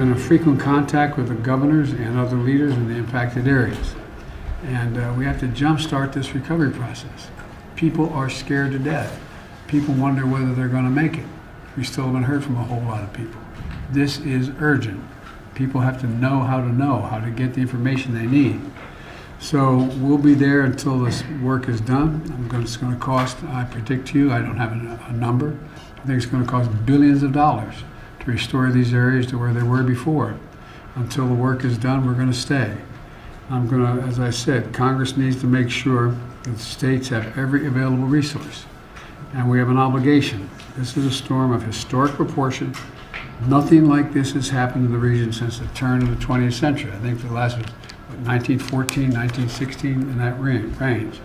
been in frequent contact with the governors and other leaders in the impacted areas. And we have to jumpstart this recovery process. People are scared to death. People wonder whether they're going to make it. We still haven't heard from a whole lot of people. This is urgent. People have to know how to get the information they need. So we'll be there until this work is done. It's going to cost, I predict to you, I don't have a number. I think it's going to cost billions of dollars to restore these areas to where they were before. Until the work is done, we're going to stay. I'm going to, as I said, Congress needs to make sure that states have every available resource. And we have an obligation. This is a storm of historic proportion. Nothing like this has happened in the region since the turn of the 20th century. I think the last was 1914, 1916, in that range.